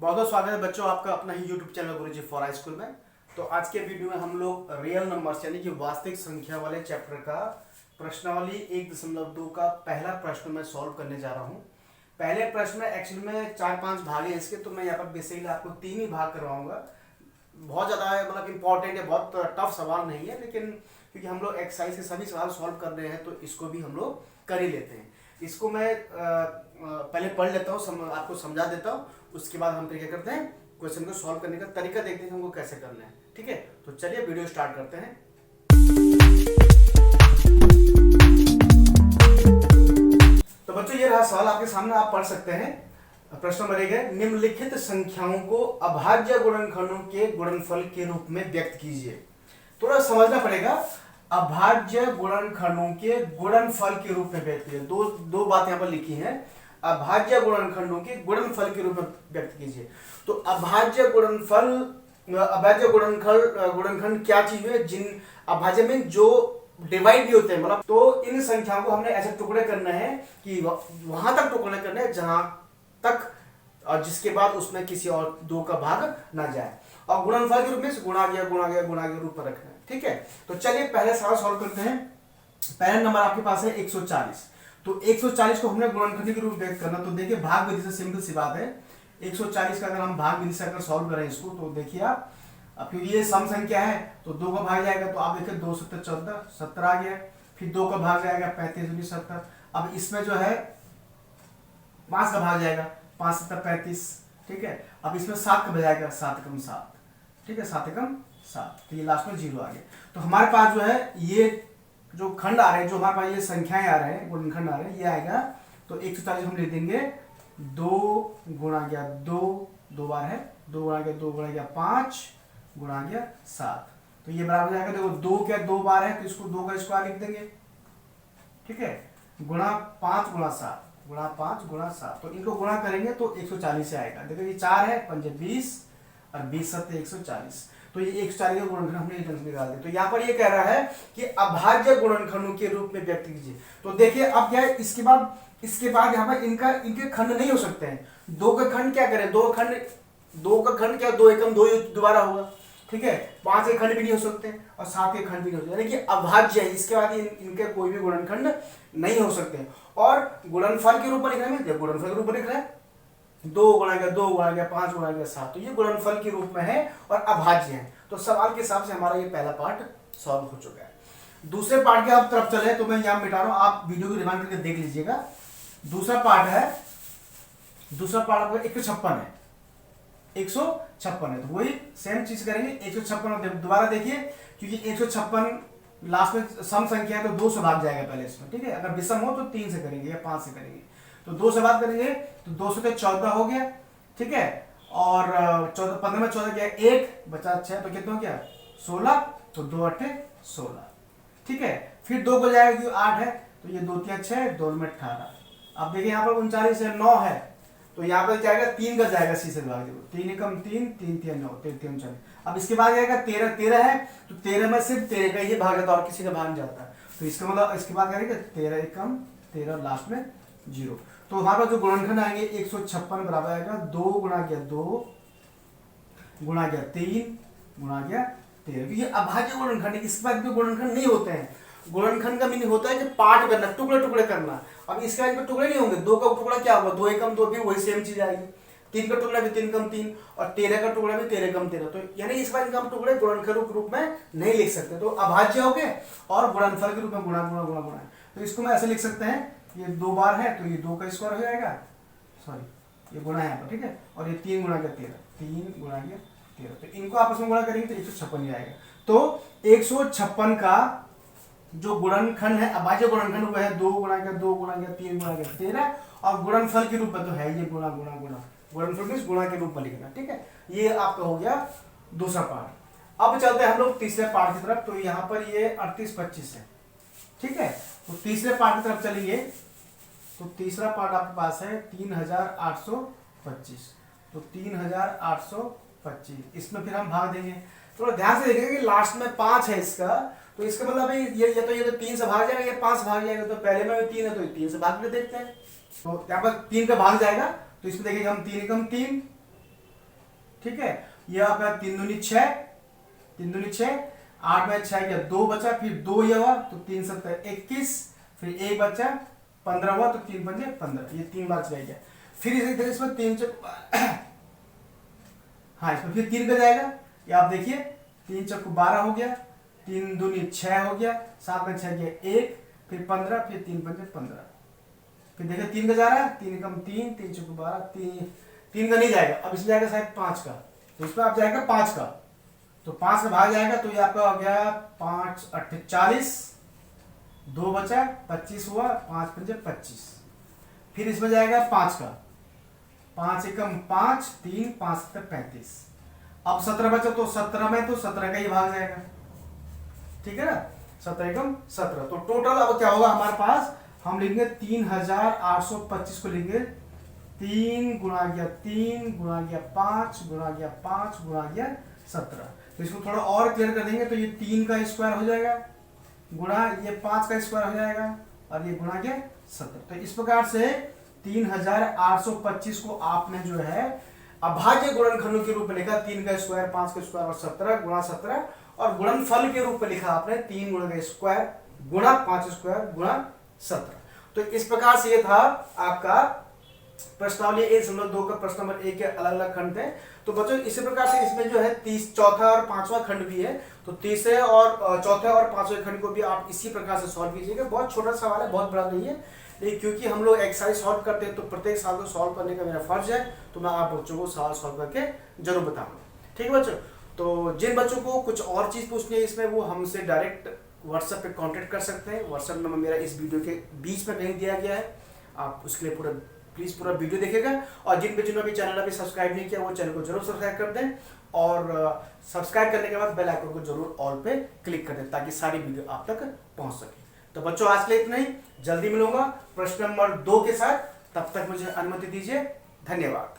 बहुत बहुत स्वागत है बच्चों आपका अपना ही YouTube channel Guruji for high school में। तो आज के वीडियो में हम लोग रियल नंबर्स यानी कि वास्तविक संख्या वाले चैप्टर का प्रश्नावली 1.2 का पहला प्रश्न मैं सॉल्व करने जा रहा हूँ। पहले प्रश्न में एक्चुअली में 4-5 भाग है इसके, तो मैं यहाँ पर बेसिकली आपको 3 ही भाग करवाऊंगा। बहुत ज़्यादा मतलब इंपॉर्टेंट है, बहुत टफ सवाल नहीं है, लेकिन क्योंकि हम लोग एक्सरसाइज के सभी सवाल सॉल्व कर रहे हैं तो इसको भी हम लोग कर ही लेते हैं। इसको मैं पहले पढ़ लेता हूँ, आपको समझा देता हूँ, उसके बाद हम क्या करते हैं क्वेश्चन को सॉल्व करने का तरीका देखते हैं हमको कैसे करना है। ठीक है, तो चलिए वीडियो स्टार्ट करते हैं। तो बच्चों ये रहा सवाल आपके सामने, आप पढ़ सकते हैं। प्रश्न नंबर 1 है, निम्नलिखित संख्याओं को अभाज्य गुणनखंडों के गुणनफल के रूप में व्यक्त कीजिए। थोड़ा समझना पड़ेगा, अभाज्य गुणनखंडों के गुणनफल के रूप में व्यक्त कीजिए। दो बात यहाँ पर लिखी हैं, अभाज्य गुणनखंडों के गुणनफल के रूप में व्यक्त कीजिए। तो अभाज्य गुणनखंड क्या चीज है, जिन अभाज्य में जो डिवाइड भी होते हैं, मतलब तो इन संख्याओं को हमने ऐसे टुकड़े करने हैं कि वहां तक टुकड़े करने हैं जहां तक और जिसके बाद उसमें किसी और दो का भाग ना जाए, और गुणनफल के रूप में गुणा गया रूप में रखना है। ठीक है, तो चलिए पहले सवाल सॉल्व करते हैं। पहला नंबर आपके पास है 140। तो 140 को हमने गुणनखंड के रूप में व्यक्त करना, तो देखिए भाग विधि से सिंपल सी बात है। 140 का अगर हम भाग विधि से अगर सॉल्व करें इसको, तो देखिए आप, अब क्योंकि ये सम संख्या है तो 2 का भाग जाएगा, तो आप देखिए 2 7 14 17 आ गया। फिर 2 का भाग जाएगा 35 19 70। अब इसमें जो है 5 का भाग जाएगा, 5 7 35। ठीक है, अब इसमें 7 का बजाएगा, 7 एकम 7। ठीक है, 7 एकम 7, तो ये लास्ट में 0 आ गया। तो हमारे पास जो है ये जो खंड आ रहे हैं, जो हमारे पास ये संख्याएं आ रहे हैं, गुणनखंड आ रहे हैं, ये आएगा। तो 140 हम लिख देंगे 2 गुणा गया 2, 2 बार है, 2 गुणा गया 5 गुणा गया 7। तो ये बराबर जाएगा, देखो 2 क्या 2 बार है, तो इसको 2 का स्क्वायर लिख देंगे। ठीक है, गुणा 5 गुणा 7, गुणा 5 गुणा 7, तो इनको गुणा करेंगे तो 140 से आएगा। देखो ये 4 है, 5 20 और 20 7 140। तो ये 140 का गुणनखंड हमने निकाल दिया। तो यहाँ पर ये कह रहा है कि अभाज्य गुणनखंडों के रूप में व्यक्त कीजिए। तो देखिए अब क्या है, इसके बाद यहाँ पर इनके खंड नहीं हो सकते हैं। 2 का खंड क्या करें, 2 का खंड क्या, 2 एकम 2 दोबारा होगा। ठीक है, 5 के खंड भी नहीं हो सकते और 7 के खंड भी नहीं हो सकते, यानी कि अभाज्य है। इसके बाद इनके कोई भी गुणनखंड नहीं हो सकते। और गुणनफल के रूप में लिख रहे हैं, गुणनफल के रूप में लिख रहे हैं 2 गुणा गया 2 गुणा गया 5 गुणा गया 7, तो ये गुणनफल के रूप में है और अभाज्य है। तो सवाल के हिसाब से हमारा ये पहला पार्ट सॉल्व हो चुका है। दूसरे पार्ट के आप तरफ चले, तो मैं यहाँ मिटा रहा हूं, आप वीडियो को रिमाइंड करके देख लीजिएगा। दूसरा पार्ट आपका 156 है, 156 है। तो वही सेम चीज करेंगे, 156 दोबारा देखिए, क्योंकि 156 लास्ट में सम संख्या है तो 2 से भाग जाएगा पहले इसमें। ठीक है, अगर विषम हो तो 3 से करेंगे या 5 से करेंगे। तो 2 से भाग करेंगे तो 2 से 14 हो गया। ठीक है, और 15 में 14 गया 1 बचा 6, तो कितना हो गया 16, तो 2 8 16। ठीक है, फिर 2 को जाएगा क्योंकि 8 है, तो ये 2 3 6, 2 में 18। अब देखिए यहाँ पर 39 है, 9 है, तो यहाँ पर जाएगा 3 का जाएगा सी से भाग, 3 एकम 3 3 3 9 3 3 40। अब इसके बाद जाएगा 13 है, तो 13 में सिर्फ 13 का ही भाग जाता और किसी का भाग नहीं जाता। तो इसका मतलब इसके बाद करेंगे 13 एकम 13, लास्ट में 0। तो हमारे पास जो गुणनखंड आएंगे 156 बराबर आएगा 2 गुणा गया 2 गुणा गया 3 गुणा गया 13। ये अभाज्य गुणनखंड, इसके बाद जो गुणनखंड नहीं होते हैं। गुणनखंड का मीनिंग होता है कि पार्ट करना, टुकड़े टुकड़े करना। अब इसके बाद टुकड़े नहीं होंगे, 2 का टुकड़ा क्या होगा 2 एकम 2, भी वही सेम चीज आएगी। 3 का टुकड़ा भी 3 एकम 3 और 13 का टुकड़ा भी 13 एकम 13। तो यानी इस बार इनका हम टुकड़े गुणनखंड के रूप में नहीं लिख सकते, तो अभाज्य हो गए और गुणनफल के रूप में गुणा गुणा गुणा गुणा। तो इसको मैं ऐसे लिख सकते हैं, ये 2 बार है तो ये 2 का स्क्वायर हो जाएगा, सॉरी ये गुणा है यहाँ पर। ठीक है, और ये 3 गुणा गया 13, 3 गुणा गया 13, तो इनको आपस में गुणा करेंगे तो 156 आएगा। तो 156 का जो गुणनखंड है, अभाज्य गुणनखंड वो है 2 गुणा गया 2 गुणा गया 3 गुणा गया 13, और गुणनफल के रूप में तो है ये गुणा गुणा गुणा, गुणनफल मींस गुणा के रूप में लिखना। ठीक है, ये आपका हो गया दूसरा पार्ट। अब चलते हैं हम लोग तीसरे पार्ट की तरफ। तो यहाँ पर ये 38 25 है। ठीक है, तो तीसरे पार्ट की तरफ चलेंगे। तो तीसरा पार्ट आपके पास है 3825। तो 3825, इसमें फिर हम भाग देंगे। थोड़ा ध्यान से देखेंगे कि लास्ट में 5 है इसका, तो इसका मतलब ये तो 3 से भाग जाएगा, ये 5 भाग जाएगा। तो पहले में भी 3 है, तो 3 से भाग के देखते हैं। तो यहाँ पर 3 का भाग जाएगा, तो इसमें देखिए हम 3 एकम 3 ठीक है। ये आपका 3 दूनी 6, 3 दूनी 6, 8 में 6 गया 2 बचा, फिर 2 ये हुआ तो 3 7 21, फिर 1 बचा 15 हुआ तो 3 पंजे 15, ये 3 बार चला गया। फिर इसे इसमें 3 हाँ इसमें फिर 3 का जाएगा, ये आप देखिए 3 चक्कू 12 हो गया, 3 दूनी 6 हो गया, 7 में 6 गया 1, फिर 15, फिर 3 पंजे 15, फिर देखिए 3 का जा रहा है, 3 कम 3, 3 चक्कू 12, 3 का नहीं जाएगा, अब इसमें जाएगा शायद 5 का, तो इसमें आप जाएगा 5 का, तो 5 का भाग जाएगा, तो ये आपका हो गया 5 8 40, 2 बचा 25 हुआ, 5 पंजे 25, फिर इसमें जाएगा 5 का, 5 एकम 5, 3 5 7 35, अब 17 बचा, तो 17 में तो 17 का ही भाग जाएगा, ठीक है ना, 17 एकम 17, तो टोटल अब क्या होगा हमारे पास, हम लिखेंगे 3825 को लिखेंगे 3 गुणा गया 3 गुणा गया 5 गुणा गया 5 गुणा गया 17, तो इसको थोड़ा और क्लियर कर देंगे, तो ये 3 का स्क्वायर हो जाएगा गुणा ये 5 का स्क्वायर हो जाएगा और ये गुणा के 70, तो इस प्रकार से 3825 को आपने जो है अभाज्य गुणनखंडों के रूप में लिखा, 3 का स्क्वायर 5 का स्क्वायर और 17 गुणा 17, और गुणनफल के रूप में लिखा आपने 3 गुणा का स्क्वायर गुणा 5 स्क्वायर गुणा 17। तो इस प्रकार से ये था आपका प्रश्नावली 1.2 का प्रश्न नंबर 1 के अलग अलग खंड थे। तो बच्चों इसी प्रकार से इसमें जो है चौथा और पांचवा खंड भी है, तो तीसरे और चौथे और पांचवें खंड को भी आप इसी प्रकार से सॉल्व कीजिएगा। बहुत छोटा सवाल है, बहुत बड़ा नहीं है, लेकिन क्योंकि हम लोग एक्सरसाइज सॉल्व करते हैं तो प्रत्येक साल को सॉल्व करने का मेरा फर्ज है, तो मैं आप बच्चों को सवाल सॉल्व करके जरूर बताऊंगा। ठीक है बच्चों, तो जिन बच्चों को कुछ और चीज पूछनी है इसमें, वो हमसे डायरेक्ट व्हाट्सएप पे कांटेक्ट कर सकते हैं। व्हाट्सएप नंबर मेरा इस वीडियो के बीच में कहीं दिया गया है, आप उसके लिए प्लीज पूरा वीडियो देखिएगा। और जिन बच्चों ने अभी चैनल अभी सब्सक्राइब नहीं किया, वो चैनल को जरूर सब्सक्राइब कर दें, और सब्सक्राइब करने के बाद बेल आइकन को जरूर ऑल पे क्लिक कर दें, ताकि सारी वीडियो आप तक पहुंच सके। तो बच्चों आज के लिए इतना ही, जल्दी मिलूंगा प्रश्न नंबर 2 के साथ, तब तक मुझे अनुमति दीजिए, धन्यवाद।